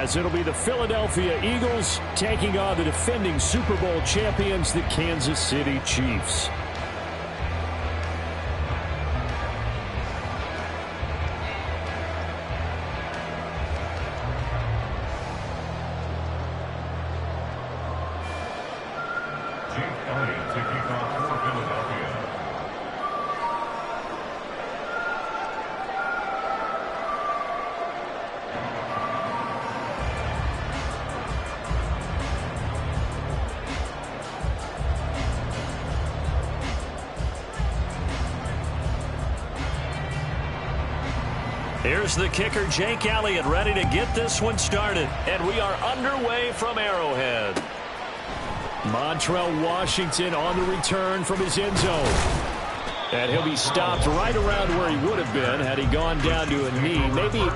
as it'll be the Philadelphia Eagles taking on the defending Super Bowl champions, the Kansas City Chiefs. Here's the kicker, Jake Elliott, ready to get this one started. And we are underway from Arrowhead. Montrell Washington on the return from his end zone. And he'll be stopped right around where he would have been had he gone down to a knee. Maybe...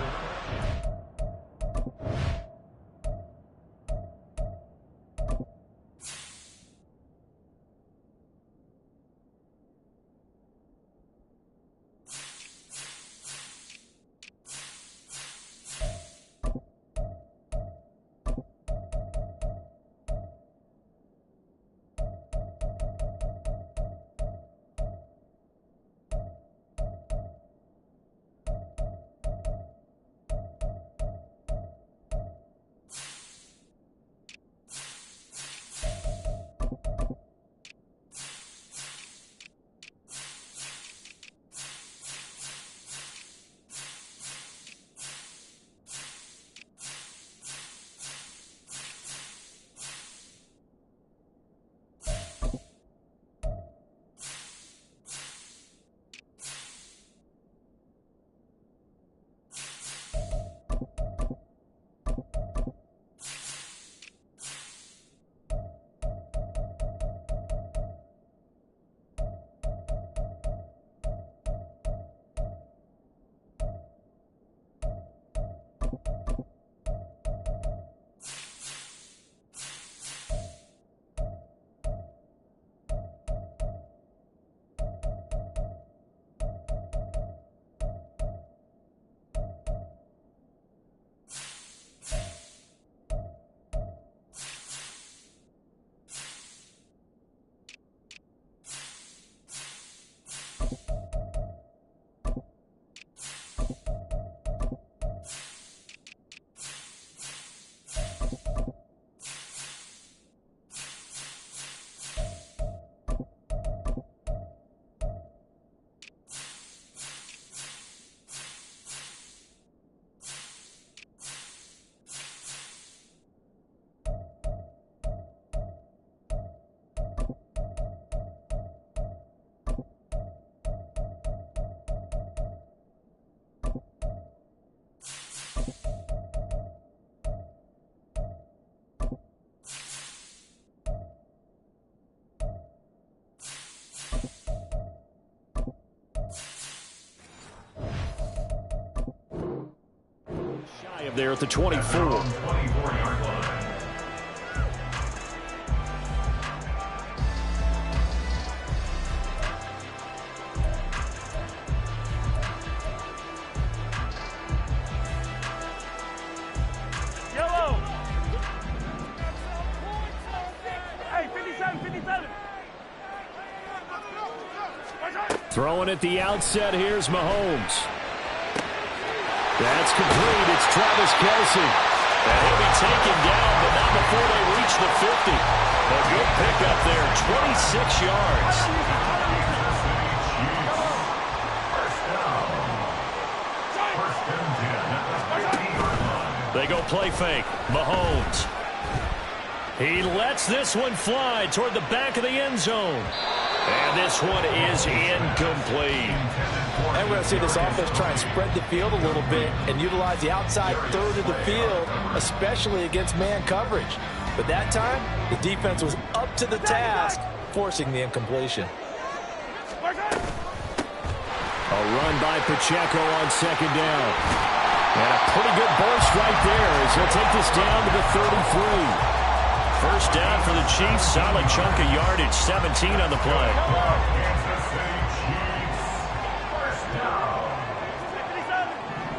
there at the 24. Throwing at the outset, here's Mahomes. That's complete. It's Travis Kelce. And he'll be taken down, but not before they reach the 50. A good pickup there, 26 yards. They go play fake. Mahomes. He lets this one fly toward the back of the end zone. And this one is incomplete. And we're going to see this offense try and spread the field a little bit and utilize the outside third of the field, especially against man coverage. But that time, the defense was up to the task, forcing the incompletion. A run by Pacheco on second down. And a pretty good burst right there as he'll take this down to the 33. First down for the Chiefs. Solid chunk of yardage. 17 on the play. Kansas City Chiefs. First down.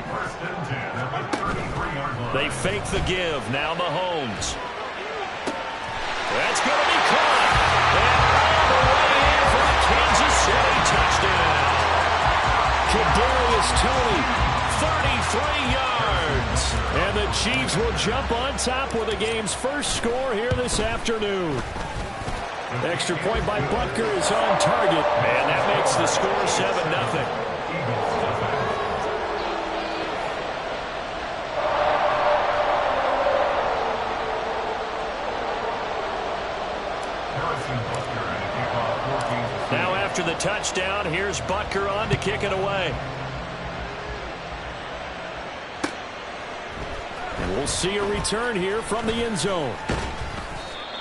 First and 10 at the 33-yard line. They fake the give. Now Mahomes. That's going to be caught. And all the way in for the Kansas City touchdown. Kadarius Toney, 33 yards. And the Chiefs will jump on top with the game's first score here this afternoon. Extra point by Butker is on target. And that makes the score 7-0. Now after the touchdown, here's Butker on to kick it away. And we'll see a return here from the end zone.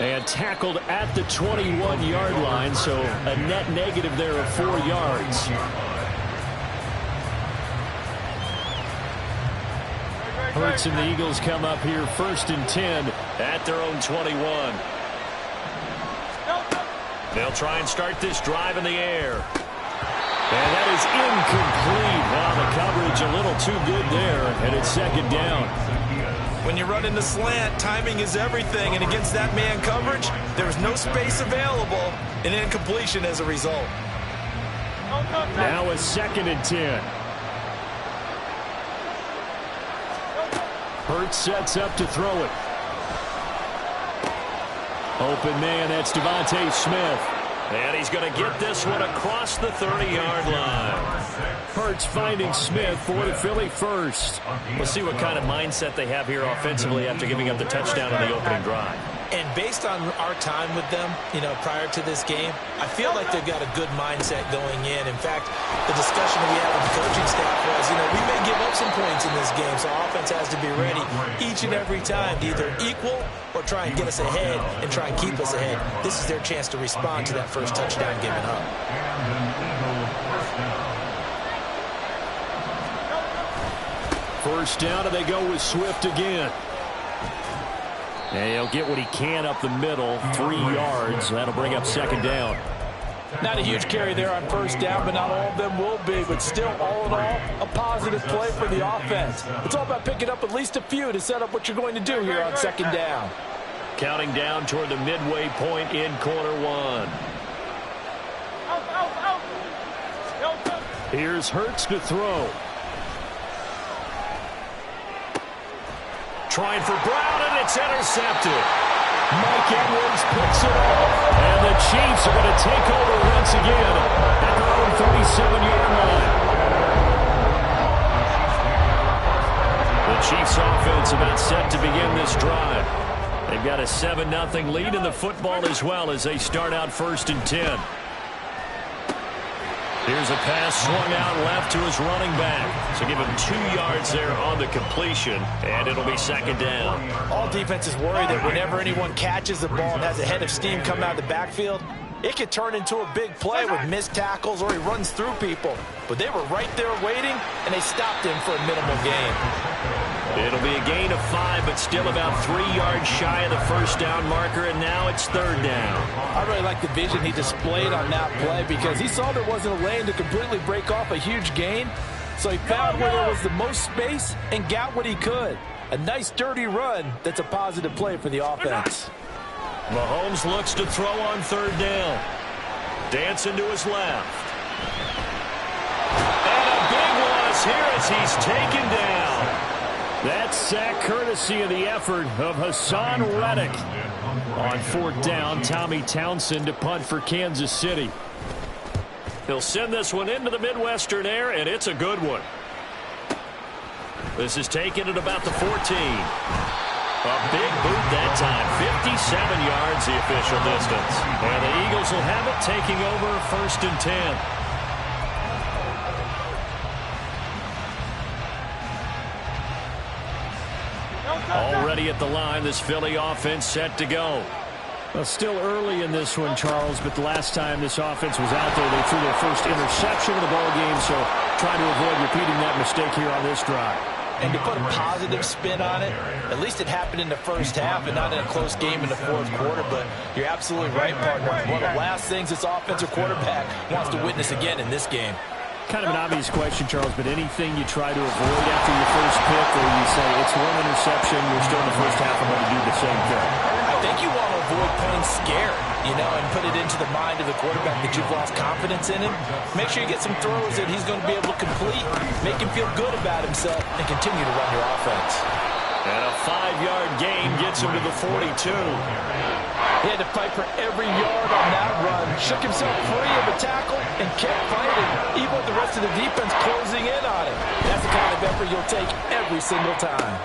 And tackled at the 21-yard line, so a net negative there of 4 yards. Hurts and the Eagles come up here 1st and 10 at their own 21. They'll try and start this drive in the air. And that is incomplete. Wow, the coverage a little too good there, and it's 2nd down. When you run in the slant, timing is everything, and against that man coverage, there's no space available, and incompletion as a result. Now a 2nd and 10. Hurts sets up to throw it. Open man, that's Devontae Smith. And he's going to get this one across the 30-yard line. Hurts finding Smith for the Philly first. We'll see what kind of mindset they have here offensively after giving up the touchdown on the opening drive. And based on our time with them, prior to this game, I feel like they've got a good mindset going in. In fact, the discussion we had with the coaching staff was, we may give up some points in this game, so offense has to be ready each and every time to either equal or try and get us ahead and try and keep us ahead. This is their chance to respond to that first touchdown given up. First down, and they go with Swift again. And he'll get what he can up the middle, 3 yards. That'll bring up 2nd down. Not a huge carry there on 1st down, but not all of them will be. But still, all in all, a positive play for the offense. It's all about picking up at least a few to set up what you're going to do here on 2nd down. Counting down toward the midway point in quarter 1. Here's Hurts to throw. Trying for Brown, and it's intercepted. Mike Edwards picks it off. And the Chiefs are going to take over once again at their own 37-yard line. The Chiefs offense about set to begin this drive. They've got a 7-0 lead in the football as well as they start out 1st and 10. Here's a pass swung out left to his running back. So give him 2 yards there on the completion, and it'll be 2nd down. All defenses worry that whenever anyone catches the ball and has a head of steam coming out of the backfield, it could turn into a big play with missed tackles or he runs through people. But they were right there waiting, and they stopped him for a minimal gain. It'll be a gain of 5, but still about 3 yards shy of the 1st down marker, and now it's 3rd down. I really like the vision he displayed on that play because he saw there wasn't a lane to completely break off a huge gain. So he found where there was the most space and got what he could. A nice, dirty run that's a positive play for the offense. Mahomes looks to throw on 3rd down. Dancing to his left. And a big loss here as he's taken down. That sack courtesy of the effort of Hassan Reddick. On 4th down, Tommy Townsend to punt for Kansas City. He'll send this one into the Midwestern air, and it's a good one. This is taken at about the 14. A big boot that time, 57 yards the official distance. And the Eagles will have it taking over 1st and 10. Already at the line, this Philly offense set to go. Well, still early in this one, Charles, but the last time this offense was out there, they threw their first interception of the ball game, so trying to avoid repeating that mistake here on this drive. And to put a positive spin on it, at least it happened in the 1st half and not in a close game in the 4th quarter, but you're absolutely right, partner. One of the last things this offensive quarterback wants to witness again in this game. Kind of an obvious question, Charles, but anything you try to avoid after your first pick, or you say it's one interception, we're still in the first half, I'm going to do the same thing? I think you want to avoid playing scared, and put it into the mind of the quarterback that you've lost confidence in him. Make sure you get some throws that he's going to be able to complete, make him feel good about himself, and continue to run your offense. And a 5-yard gain gets him to the 42. He had to fight for every yard on that run, shook himself free of a tackle, and kept fighting, even with the rest of the defense closing in on him. That's the kind of effort you'll take every single time.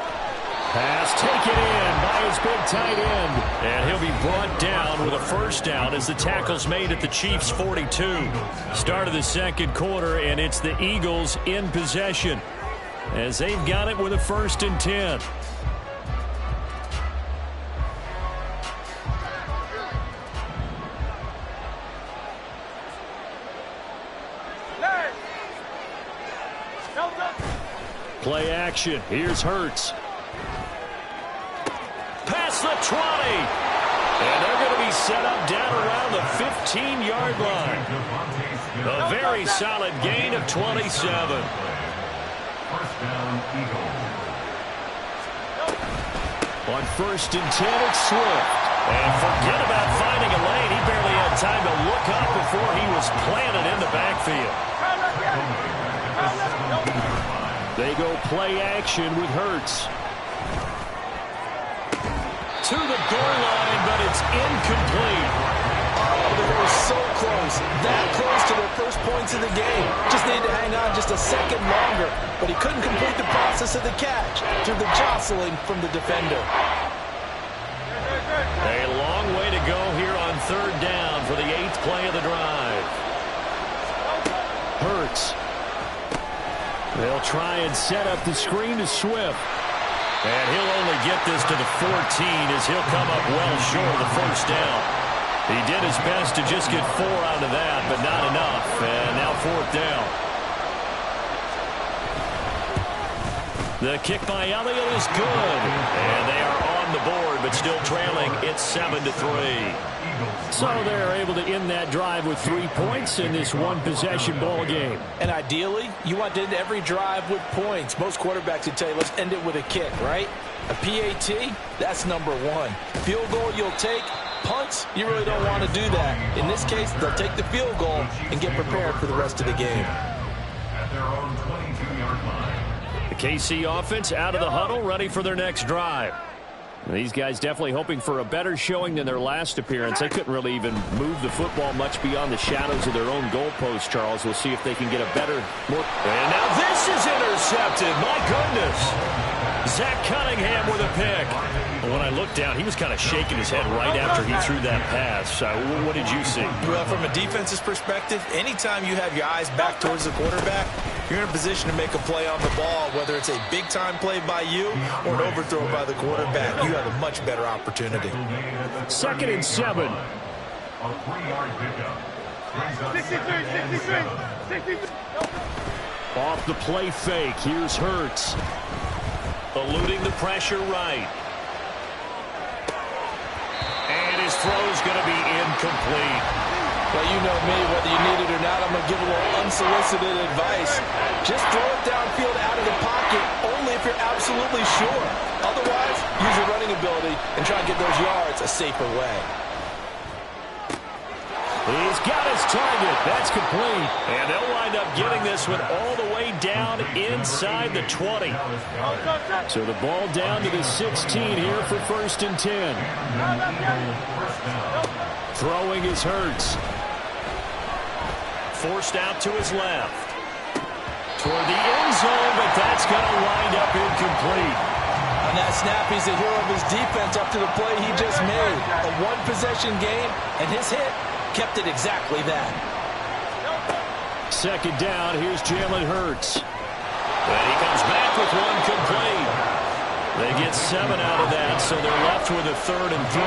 Pass taken in by his big tight end. And he'll be brought down with a first down as the tackle's made at the Chiefs' 42. Start of the second quarter, and it's the Eagles in possession as they've got it with a 1st and 10. Play action. Here's Hurts. Past the 20. And they're going to be set up down around the 15-yard line. A very solid gain of 27. On 1st and 10, it's Swift. And forget about finding a lane. He barely had time to look up before he was planted in the backfield. They go play action with Hurts. To the goal line, but it's incomplete. Oh, they were so close. That close to their first points of the game. Just needed to hang on just a second longer. But he couldn't complete the process of the catch through the jostling from the defender. A long way to go here on 3rd down for the 8th play of the drive. Hurts. They'll try and set up the screen to Swift. And he'll only get this to the 14 as he'll come up well short of the first down. He did his best to just get 4 out of that, but not enough. And now 4th down. The kick by Elliott is good. And they are on the board, but still trailing. It's 7-3. So they're able to end that drive with 3 points in this one-possession ball game. And ideally, you want to end every drive with points. Most quarterbacks would tell you, let's end it with a kick, right? A PAT, that's number 1. Field goal you'll take. Punts, you really don't want to do that. In this case, they'll take the field goal and get prepared for the rest of the game. At their own 22-yard line. The KC offense out of the huddle, ready for their next drive. These guys definitely hoping for a better showing than their last appearance. They couldn't really even move the football much beyond the shadows of their own goalpost, Charles. We'll see if they can get a better... And now this is intercepted. My goodness. Zach Cunningham with a pick. When I looked down, he was kind of shaking his head right after he threw that pass. What did you see? Well, from a defense's perspective, anytime you have your eyes back towards the quarterback, you're in a position to make a play on the ball, whether it's a big-time play by you or an overthrow by the quarterback. You have a much better opportunity. 2nd and 7. A 3-yard pickup. 63. Off the play fake, here's Hurts. Eluding the pressure right. And his throw's going to be incomplete. Well, you know me, whether you need it or not, I'm going to give a little unsolicited advice. Just throw it downfield out of the pocket, only if you're absolutely sure. Otherwise, use your running ability and try and get those yards a safer way. He's got his target. That's complete. And they'll wind up getting this one all the way down inside the 20. So the ball down to the 16 here for 1st and 10. Throwing is Hurts. Forced out to his left. Toward the end zone, but that's going to wind up incomplete. On that snap, he's a hero of his defense up to the play he just made. A one-possession game, and his hit kept it exactly that. 2nd down, here's Jalen Hurts. And he comes back with one complete. They get 7 out of that, so they're left with a 3rd and 3.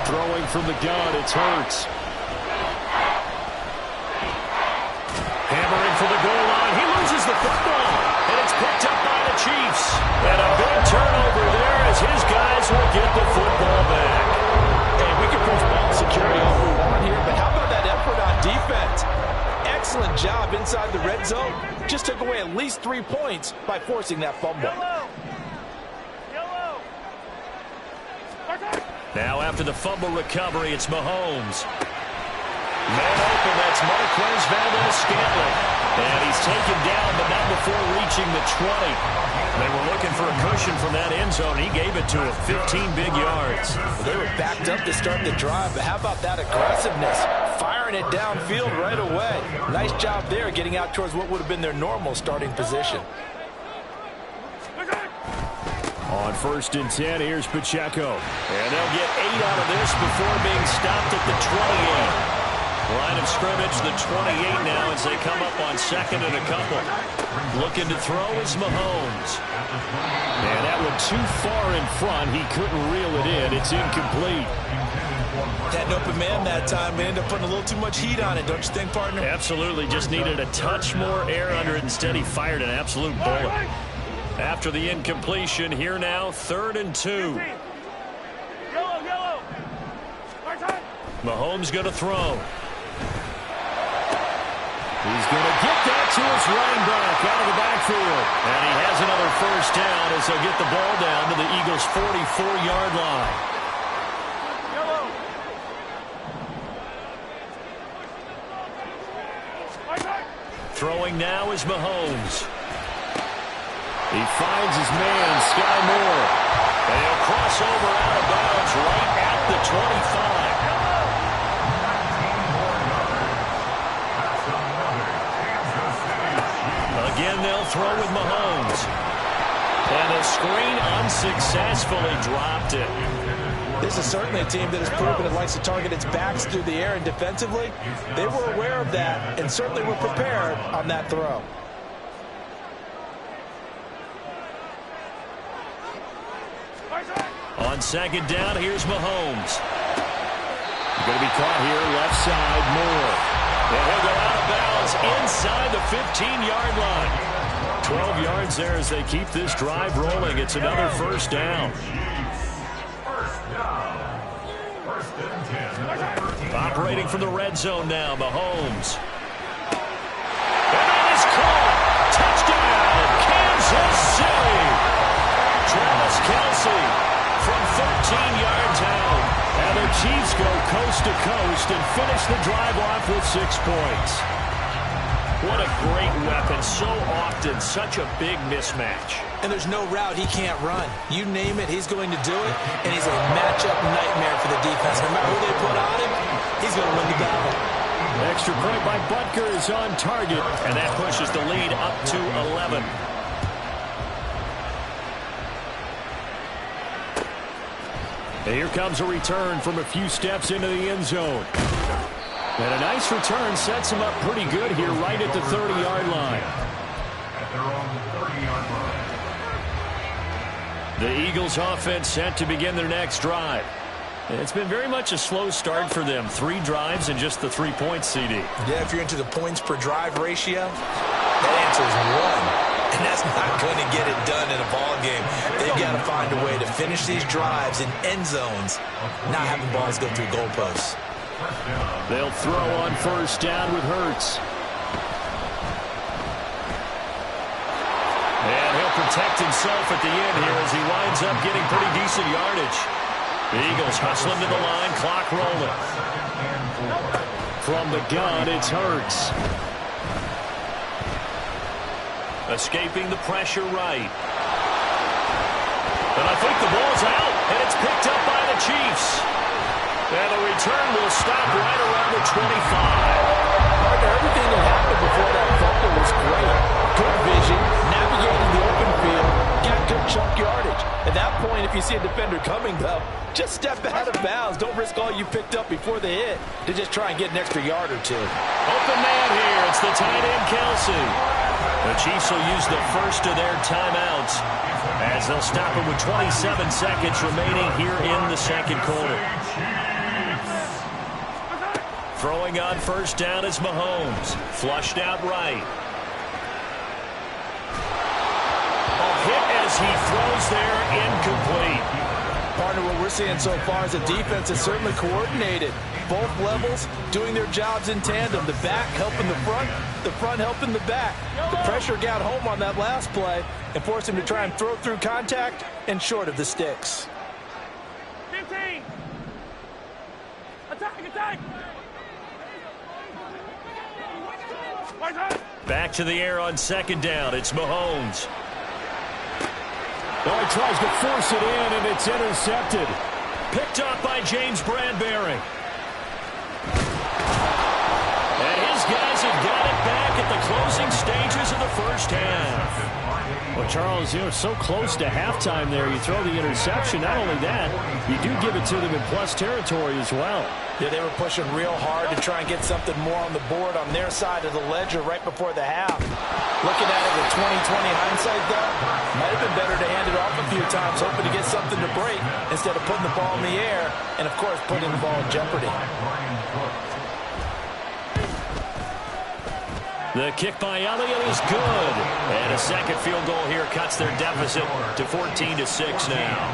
Throwing from the gun, it's Hurts. Hammering for the goal line. He loses the football, and it's picked up by the Chiefs. And a big turnover there as his guys will get the football back. And we can push ball security all we want here, but how about that effort inside the red zone, just took away at least 3 points by forcing that fumble. Now after the fumble recovery, it's Mahomes. Man open, that's Marquez Valdes-Scantling. And he's taken down, but not before reaching the 20. They were looking for a cushion from that end zone. He gave it to him, 15 big yards. Well, they were backed up to start the drive, but how about that aggressiveness? Firing it downfield right away. Nice job there getting out towards what would have been their normal starting position. On 1st and 10, here's Pacheco. And they'll get 8 out of this before being stopped at the 28. Line of scrimmage, the 28 now as they come up on 2nd and a couple. Looking to throw is Mahomes. And that one too far in front. He couldn't reel it in. It's incomplete. Had an open man that time, but ended up putting a little too much heat on it, don't you think, partner? Absolutely. Just needed a touch more air under it. Instead, he fired an absolute bullet. After the incompletion, here now, 3rd and 2. Mahomes going to throw. He's going to get that to his running back out of the backfield. And he has another 1st down as they'll get the ball down to the Eagles' 44-yard line. Throwing now is Mahomes. He finds his man, Sky Moore. And he'll cross over out of bounds right at the 25. Again, they'll throw with Mahomes. And the screen unsuccessfully dropped it. This is certainly a team that has proven it likes to target its backs through the air, and defensively, they were aware of that and certainly were prepared on that throw. On 2nd down, here's Mahomes. Going to be caught here, left side, Moore. And he'll go out of bounds inside the 15-yard line. 12 yards there as they keep this drive rolling. It's another 1st down. Operating from the red zone now, Mahomes. And that is caught. Touchdown, Kansas City. Travis Kelce from 13 yards out. And the Chiefs go coast to coast and finish the drive off with 6 points. What a great weapon. So often, such a big mismatch. And there's no route he can't run. You name it, he's going to do it. And he's a matchup nightmare for the defense. No matter who they put on him, he's going to win the battle. Extra point by Butker is on target. And that pushes the lead up to 11. And here comes a return from a few steps into the end zone. And a nice return sets him up pretty good here right at the 30-yard line. At their own 30-yard line. The Eagles offense set to begin their next drive. It's been very much a slow start for them. 3 drives and just the 3 points, CD. Yeah, if you're into the points per drive ratio, that answer is 1. And that's not going to get it done in a ball game. They've got to find a way to finish these drives in end zones, not having balls go through goalposts. They'll throw on 1st down with Hurts. And he'll protect himself at the end here as he winds up getting pretty decent yardage. The Eagles hustling to the line, clock rolling. From the gun, it's Hurts. Escaping the pressure right. And I think the ball's out, and it's picked up by the Chiefs. And the return will stop right around the 25. Partner, everything that happened before that fumble was great. Good vision, navigating the open field, got good chunk yardage. At that point, if you see a defender coming, though, just step out of bounds. Don't risk all you picked up before the hit to just try and get an extra yard or 2. Open man here. It's the tight end, Kelce. The Chiefs will use the first of their timeouts as they'll stop it with 27 seconds remaining here in the 2nd quarter. Throwing on 1st down is Mahomes. Flushed out right. A hit as he throws there, incomplete. Partner, what we're seeing so far is the defense is certainly coordinated. Both levels doing their jobs in tandem. The back helping the front, The front helping the back. The pressure got home on that last play and forced him to try and throw through contact and short of the sticks. 15. Attack. Back to the air on second down. It's Mahomes. Well, he tries to force it in, and it's intercepted. Picked up by James Bradbury. And his guys have got it back at the closing stages of the first half. Well, Charles, so close to halftime there. You throw the interception. Not only that, you do give it to them in plus territory as well. Yeah, they were pushing real hard to try and get something more on the board on their side of the ledger right before the half. Looking at it with 20/20 hindsight, though, might have been better to hand it off a few times, hoping to get something to break instead of putting the ball in the air and, of course, putting the ball in jeopardy. The kick by Elliott is good. And a second field goal here cuts their deficit to 14-6 now.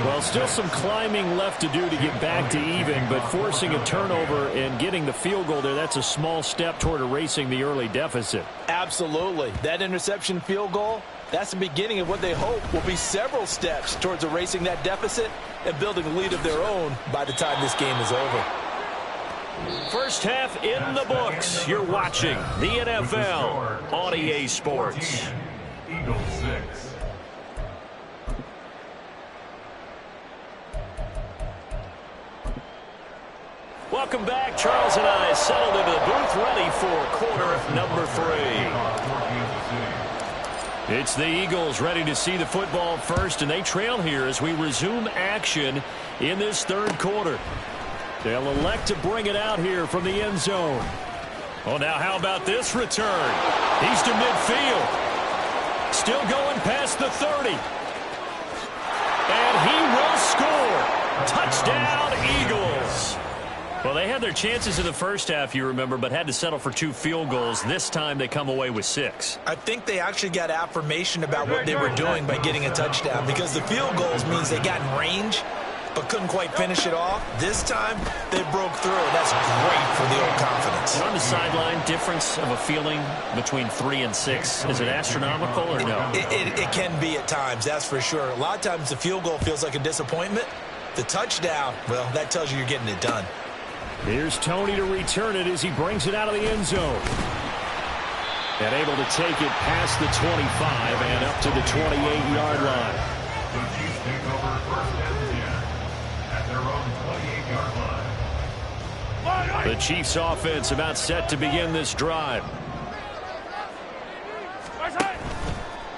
Well, still some climbing left to do to get back to even, but forcing a turnover and getting the field goal there, that's a small step toward erasing the early deficit. Absolutely. That interception field goal, that's the beginning of what they hope will be several steps towards erasing that deficit and building a lead of their own by the time this game is over. First half in the books. You're watching the NFL on EA Sports. Eagles 6. Welcome back. Charles and I settled into the booth, ready for quarter number 3. It's the Eagles ready to see the football first, and they trail here as we resume action in this third quarter. They'll elect to bring it out here from the end zone. Oh, now how about this return? He's to midfield. Still going past the 30. And he will score. Touchdown, Eagles. Well, they had their chances in the first half, you remember, but had to settle for 2 field goals. This time they come away with 6. I think they actually got affirmation about what they were doing by getting a touchdown, because the field goals means they got in range but couldn't quite finish it off. This time, they broke through, and that's great for the old confidence. On the sideline, difference of a feeling between 3 and 6, is it astronomical or no? It can be at times, that's for sure. A lot of times the field goal feels like a disappointment. The touchdown, well, that tells you you're getting it done. Here's Tony to return it as he brings it out of the end zone. And able to take it past the 25 and up to the 28-yard line. The Chiefs take over first and 10 at their own 28-yard line. The Chiefs offense about set to begin this drive.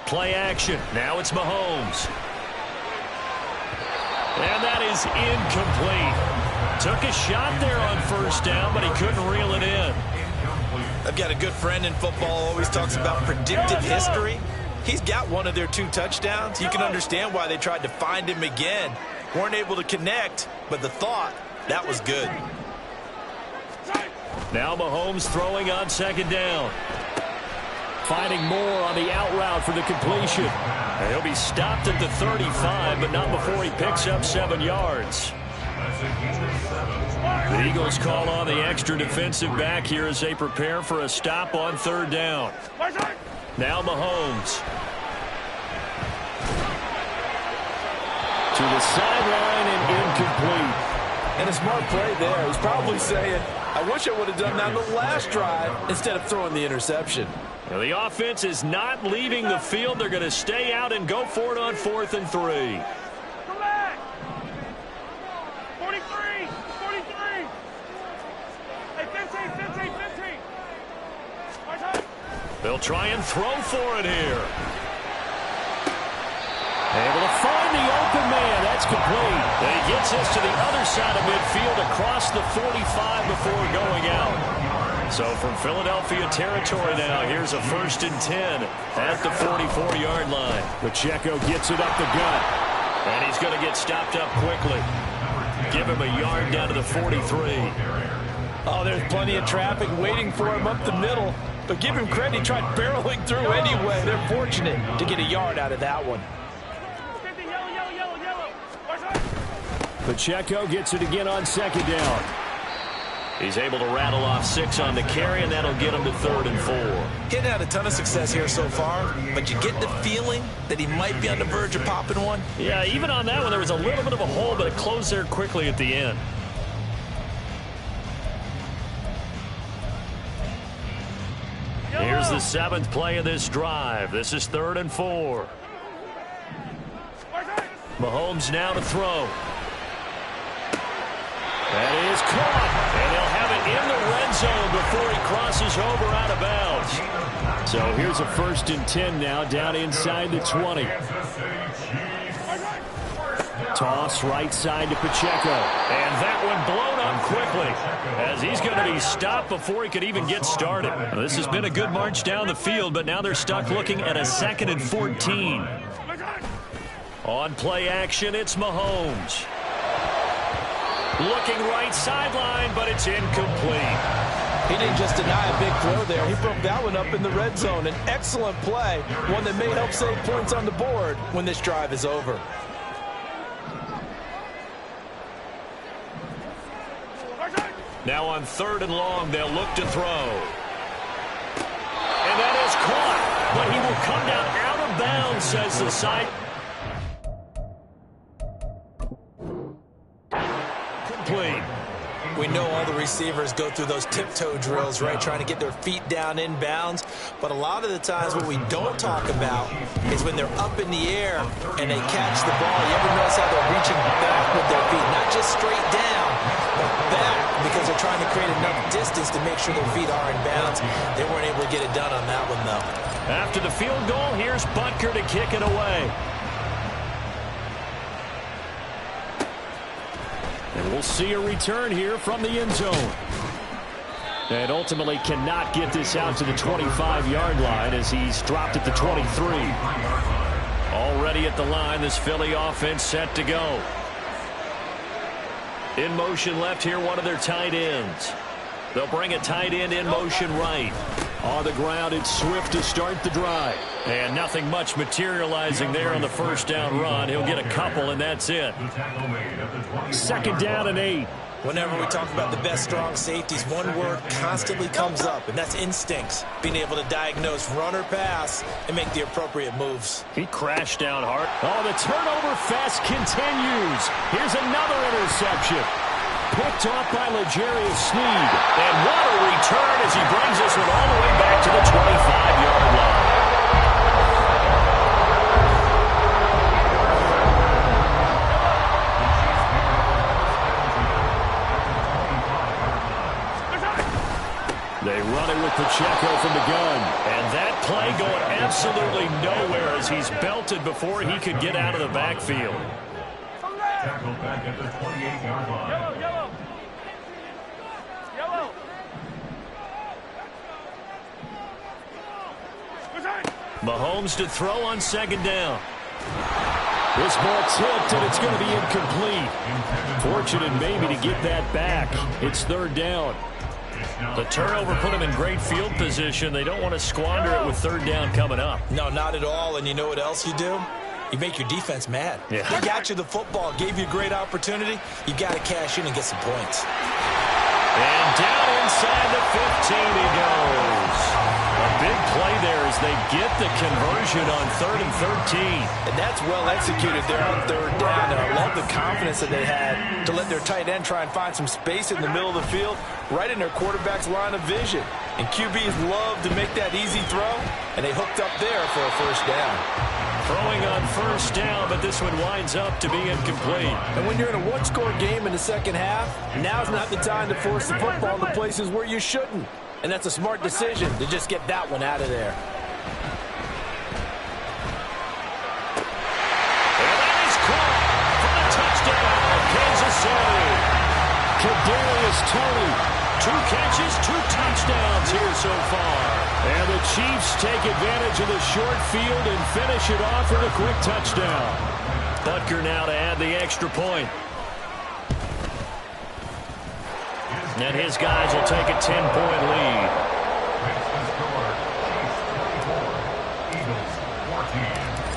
Play action. Now it's Mahomes. And that is incomplete. Took a shot there on first down, but he couldn't reel it in. I've got a good friend in football, always talks about predictive history. He's got one of their 2 touchdowns. You can understand why they tried to find him again. Weren't able to connect, but the thought, that was good. Now Mahomes throwing on second down. Finding more on the out route for the completion. And he'll be stopped at the 35, but not before he picks up 7 yards. The Eagles call on the extra defensive back here as they prepare for a stop on third down. Now Mahomes. To the sideline and incomplete. And a smart play there. He's probably saying, I wish I would have done that on the last drive instead of throwing the interception. Well, the offense is not leaving the field. They're going to stay out and go for it on 4th and 3. Go back. 43. Hey, 15. They'll try and throw for it here. Able to find the open man. That's complete. And he gets us to the other side of midfield across the 45 before going out. So from Philadelphia territory now, here's a 1st and 10 at the 44-yard line. Pacheco gets it up the gut. And he's going to get stopped up quickly. Give him a yard down to the 43. Oh, there's plenty of traffic waiting for him up the middle. But give him credit, he tried barreling through anyway. They're fortunate to get a yard out of that one. Pacheco gets it again on second down. He's able to rattle off 6 on the carry, and that'll get him to 3rd and 4. Getting had a ton of success here so far, but you get the feeling that he might be on the verge of popping one. Yeah, even on that one, there was a little bit of a hole, but it closed there quickly at the end. Here's the 7th play of this drive. This is 3rd and 4. Mahomes now to throw. That is caught, and he'll have it in the red zone before he crosses over out of bounds. So here's a 1st and 10 now, down inside the 20. Toss right side to Pacheco. And that one blown up quickly, as he's going to be stopped before he could even get started. Now, this has been a good march down the field, but now they're stuck looking at a 2nd and 14. On play action, it's Mahomes. Looking right sideline, but it's incomplete. He didn't just deny a big throw there. He broke that one up in the red zone. An excellent play, one that may help save points on the board when this drive is over. Now on 3rd and long, they'll look to throw. And that is caught, but he will come down out of bounds, says the side. Complete. We know all the receivers go through those tiptoe drills, right, trying to get their feet down in bounds. But a lot of the times what we don't talk about is when they're up in the air and they catch the ball. You ever notice how they're reaching back with their feet? Not just straight down, but back, because they're trying to create enough distance to make sure their feet are in bounds. They weren't able to get it done on that one, though. After the field goal, here's Butker to kick it away. And we'll see a return here from the end zone. And ultimately cannot get this out to the 25-yard line as he's dropped at the 23. Already at the line, this Philly offense set to go. In motion left here, one of their tight ends. They'll bring a tight end in motion right. On the ground, it's Swift to start the drive. And nothing much materializing there on the 1st down run. He'll get a couple, and that's it. 2nd down and 8. Whenever we talk about the best strong safeties, one word constantly comes up, and that's instincts. Being able to diagnose run or pass and make the appropriate moves. He crashed down hard. Oh, the turnover fest continues. Here's another interception. Picked off by L'Jarius Sneed. And what a return as he brings this one all the way back to the 25-yard line. They run it with Pacheco from the gun. And that play going absolutely nowhere as he's belted before he could get out of the backfield. Tackle back at the 28-yard line. Yellow. Mahomes to throw on 2nd down. This ball tipped, and it's going to be incomplete. Fortunate maybe to get that back. It's 3rd down. The turnover put him in great field position. They don't want to squander it with 3rd down coming up. No, not at all. And you know what else you do? You make your defense mad. Yeah. He got you the football, gave you a great opportunity. You got to cash in and get some points. And down inside the 15 he goes. A big play there as they get the conversion on 3rd and 13. And that's well executed there on 3rd down. And I love the confidence that they had to let their tight end try and find some space in the middle of the field, right in their quarterback's line of vision. And QBs love to make that easy throw, and they hooked up there for a 1st down. Throwing on 1st down, but this one winds up to be incomplete. And when you're in a one-score game in the 2nd half, now's not the time to force the football in the places where you shouldn't. And that's a smart decision to just get that one out of there. And that is caught for the touchdown, Kansas City. Kadarius Toney. 2 catches, 2 touchdowns here so far. And the Chiefs take advantage of the short field and finish it off with a quick touchdown. Butker now to add the extra point. And his guys will take a 10-point lead.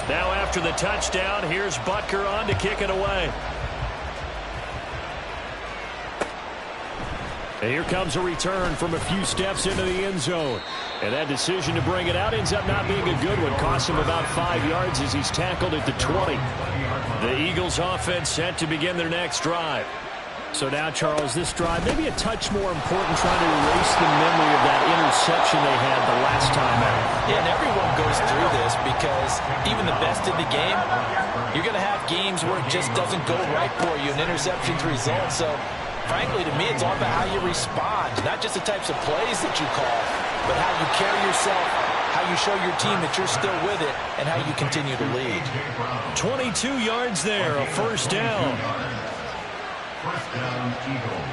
Now after the touchdown, here's Butker on to kick it away. And here comes a return from a few steps into the end zone. And that decision to bring it out ends up not being a good one. Costs him about 5 yards as he's tackled at the 20. The Eagles offense set to begin their next drive. So now, Charles, this drive maybe a touch more important, trying to erase the memory of that interception they had the last time out. Yeah, and everyone goes through this because even the best in the game, you're going to have games where it just doesn't go right for you, and interceptions result. So, frankly, to me, it's all about how you respond, not just the types of plays that you call, but how you carry yourself, how you show your team that you're still with it, and how you continue to lead. 22 yards there, a first down. First down, Eagles.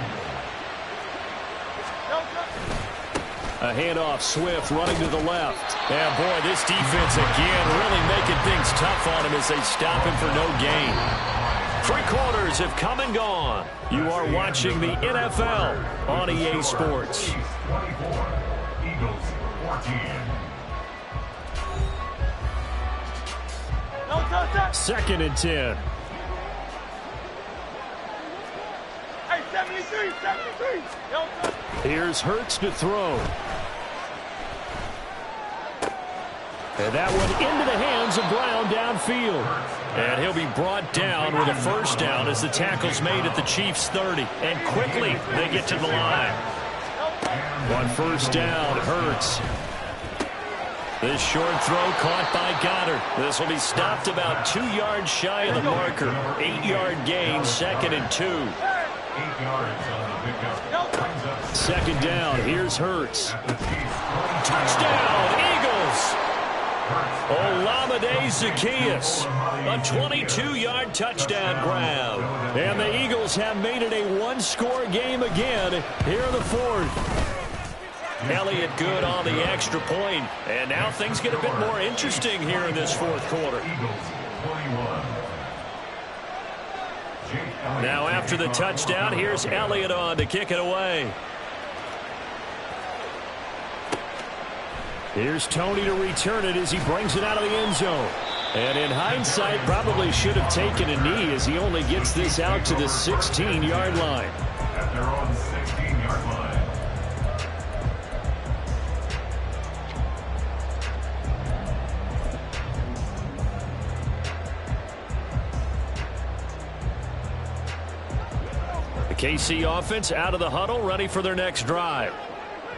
A handoff, Swift running to the left. And boy, this defense again really making things tough on him as they stop him for no gain. 3 quarters have come and gone. You are watching the NFL on EA Sports. 24, Eagles 14. Second and 10. Hey, 73, 73. Here's Hurts to throw. And that one into the hands of Brown downfield. And he'll be brought down with a first down as the tackle's made at the Chiefs' 30. And quickly they get to the line. On first down, Hurts. This short throw caught by Goddard. This will be stopped about 2 yards shy of the marker. 8-yard gain, second and 2. 8 yards on the pickup. Second down, here's Hurts. Touchdown, Eagles! Olamide Zaccheaus, a 22-yard touchdown grab. And the Eagles have made it a one-score game again here in the fourth. Elliott good on the extra point. And now things get a bit more interesting here in this fourth quarter. Now after the touchdown, here's Elliott on to kick it away. Here's Tony to return it as he brings it out of the end zone. And in hindsight, probably should have taken a knee as he only gets this out to the 16-yard line. At their own 16-yard line. The KC offense out of the huddle, ready for their next drive.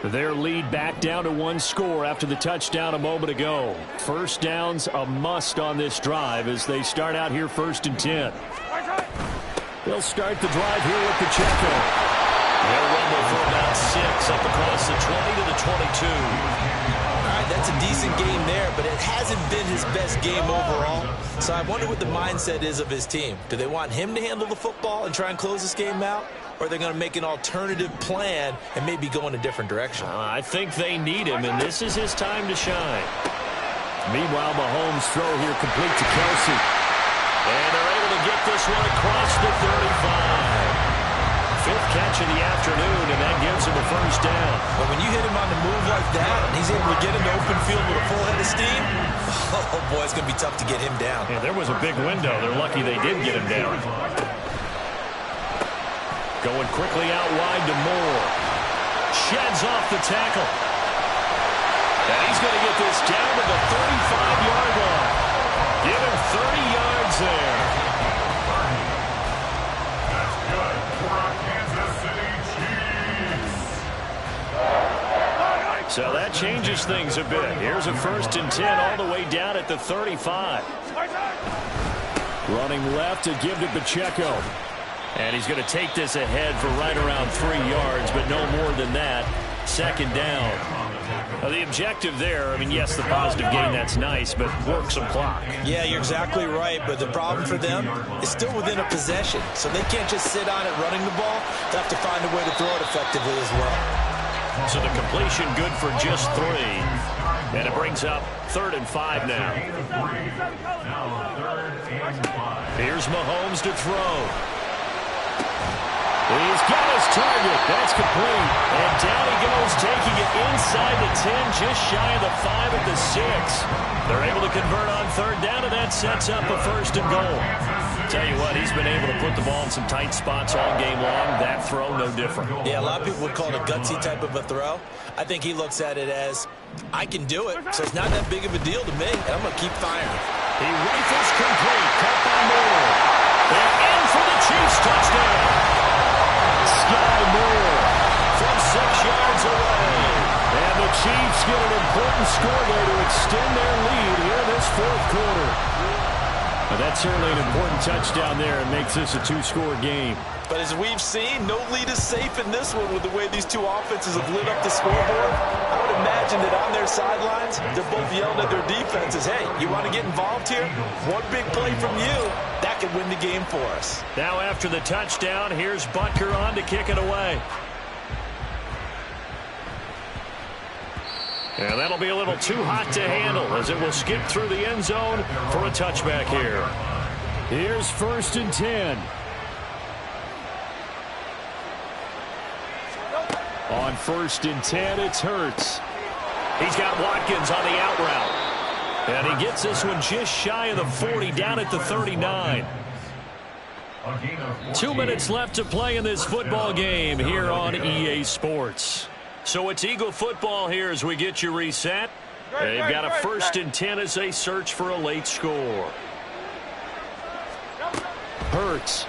Their lead back down to 1 score after the touchdown a moment ago. First down's a must on this drive as they start out here first and 10. They'll start the drive here with Pacheco. They'll rumble for about 6 up across the 20 to the 22. All right, that's a decent game there, but it hasn't been his best game overall. So I wonder what the mindset is of his team. Do they want him to handle the football and try and close this game out? Or are they going to make an alternative plan and maybe go in a different direction? I think they need him, and this is his time to shine. Meanwhile, Mahomes' throw here complete to Kelsey. And they're able to get this one across the 35. 5th catch of the afternoon, and that gives him a first down. But when you hit him on the move like that, and he's able to get into open field with a full head of steam, oh boy, it's going to be tough to get him down. Yeah, there was a big window. They're lucky they did get him down. Going quickly out wide to Moore. Sheds off the tackle. And he's going to get this down to the 35-yard line. Give him 30 yards there. That's good for our Kansas City Chiefs. So that changes things a bit. Here's a first and 10 all the way down at the 35. Running left to give to Pacheco. And he's going to take this ahead for right around 3 yards, but no more than that. Second down. Now the objective there, I mean, yes, the positive gain, that's nice, but work some clock. Yeah, you're exactly right, but the problem for them is still within a possession. So they can't just sit on it running the ball. They have to find a way to throw it effectively as well. So the completion good for just 3. And it brings up 3rd and 5 now. Now 3rd and 5. Here's Mahomes to throw. He's got his target. That's complete. And down he goes, taking it inside the 10, just shy of the 5 at the 6. They're able to convert on 3rd down, and that sets up a 1st and goal. tell you what, he's been able to put the ball in some tight spots all game long. That throw, no different. Yeah, a lot of people would call it a gutsy type of a throw. I think he looks at it as, I can do it, so it's not that big of a deal to me, and I'm going to keep firing. He rifles complete, caught by Moore. And in for the Chiefs touchdown. Sky Moore from 6 yards away. And the Chiefs get an important score there to extend their lead here in this fourth quarter. But that's certainly an important touchdown there and makes this a 2-score game. But as we've seen, no lead is safe in this one with the way these two offenses have lit up the scoreboard. I would imagine that on their sidelines, they're both yelling at their defenses, hey, you want to get involved here? One big play from you, that could win the game for us. Now after the touchdown, here's Butker on to kick it away. And that'll be a little too hot to handle as it will skip through the end zone for a touchback here. Here's 1st and 10. On 1st and 10, it's Hurts. He's got Watkins on the out route. And he gets this one just shy of the 40, down at the 39. 2 minutes left to play in this football game here on EA Sports. So it's Eagle football here as we get you reset. They've got a 1st and 10 as they search for a late score. Hurts.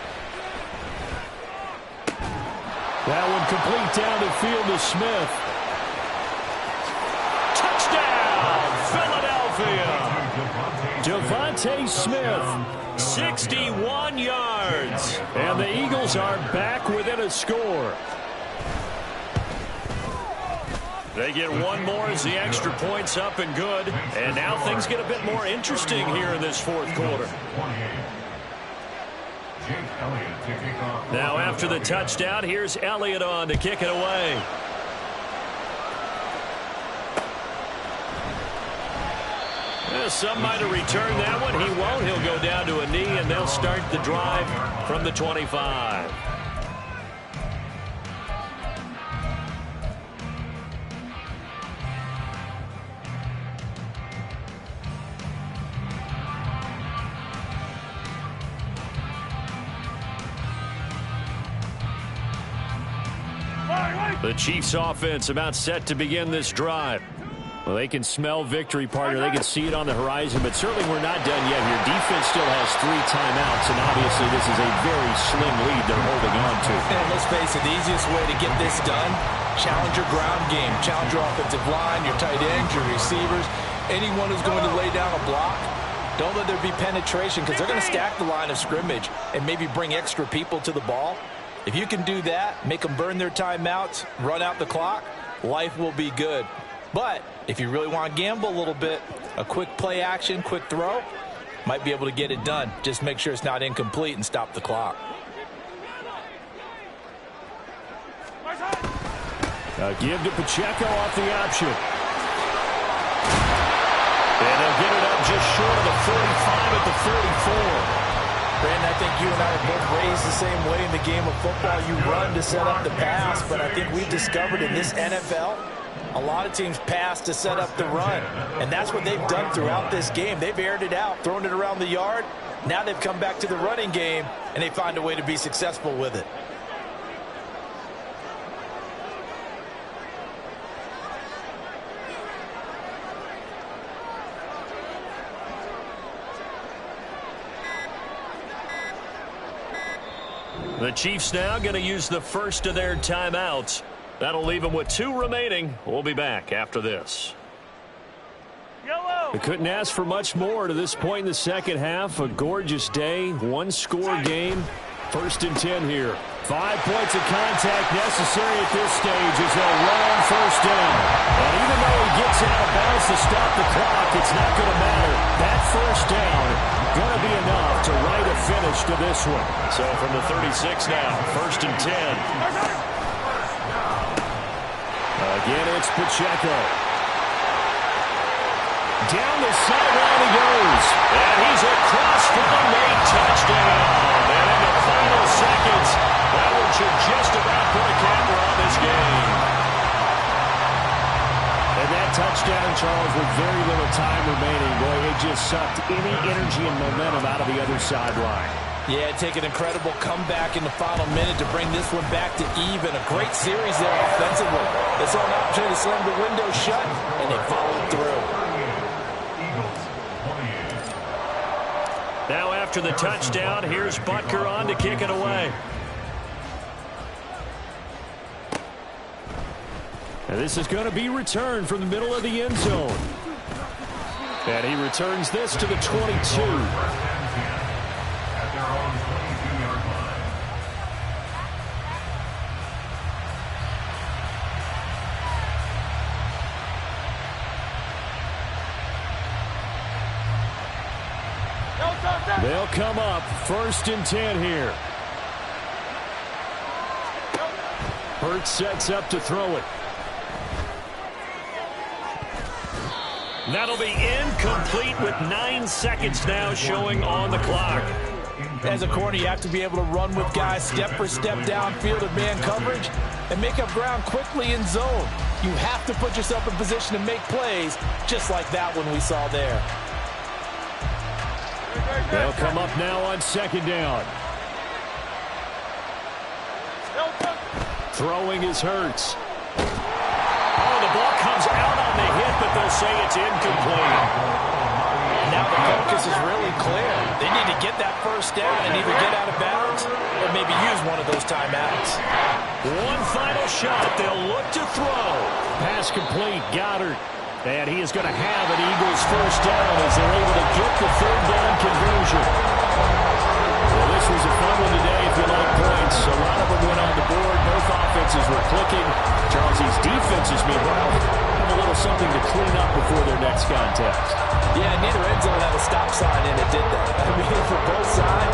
That one complete down the field to Smith. Touchdown, Philadelphia. Devontae Smith. 61 yards. And the Eagles are back within a score. They get one more as the extra point's up and good. And now things get a bit more interesting here in this fourth quarter. Now after the touchdown, here's Elliott on to kick it away. Some might have returned that one. He won't. He'll go down to a knee, and they'll start the drive from the 25. The Chiefs offense about set to begin this drive. Well, they can smell victory, partner. They can see it on the horizon, but certainly we're not done yet here. Defense still has 3 timeouts, and obviously this is a very slim lead they're holding on to. And let's face it, the easiest way to get this done, challenge your ground game, challenge your offensive line, your tight ends, your receivers, anyone who's going to lay down a block. Don't let there be penetration because they're going to stack the line of scrimmage and maybe bring extra people to the ball. If you can do that, make them burn their timeouts, run out the clock, life will be good. But if you really want to gamble a little bit, a quick play action, quick throw, might be able to get it done. Just make sure it's not incomplete and stop the clock. Give to Pacheco off the option. And they'll get it up just short of the 45 at the 44. Brandon, I think you and I are both raised the same way in the game of football. You run to set up the pass, but I think we've discovered in this NFL, a lot of teams pass to set up the run, and that's what they've done throughout this game. They've aired it out, thrown it around the yard. Now they've come back to the running game, and they find a way to be successful with it. The Chiefs now going to use the first of their timeouts. That'll leave them with 2 remaining. We'll be back after this. They couldn't ask for much more to this point in the second half. A gorgeous day, 1-score game. 1st and 10 here. 5 points of contact necessary at this stage as they'll run on 1st down. And even though he gets out of bounds to stop the clock, it's not going to matter. That 1st down going to be enough to write a finish to this one. So from the 36 now, 1st and 10. Again, it's Pacheco. Down the sideline he goes. And he's across for the late touchdown. And in the final seconds, that one should just about put a camera on this game. And that touchdown, Charles, with very little time remaining, boy, it just sucked any energy and momentum out of the other sideline. Yeah, take an incredible comeback in the final minute to bring this one back to even. A great series there offensively. They saw an opportunity to slam the window shut, and they followed through. Now after the touchdown, here's Butker on to kick it away. And this is going to be returned from the middle of the end zone. And he returns this to the 22. At their own 22-yard line. They'll come up 1st and 10 here. Hurts sets up to throw it. That'll be incomplete with 9 seconds now showing on the clock. As a corner, you have to be able to run with guys step for step downfield in man coverage and make up ground quickly in zone. You have to put yourself in position to make plays, just like that one we saw there. They'll come up now on 2nd down. Throwing is Hurts. Oh, the ball comes out on the hit, but they'll say it's incomplete. Now the focus is really clear. They need to get that 1st down and either get out of bounds or maybe use one of those timeouts. One final shot. They'll look to throw. Pass complete. Goddard. And he is going to have an Eagles 1st down as they're able to get the 3rd down conversion. Well, this was a fun one today if you like points. A lot of them went on the board. Both offenses were clicking. Charles's defenses, meanwhile, have a little something to clean up before their next contest. Yeah, neither end zone had a stop sign in it, did they? I mean, for both sides,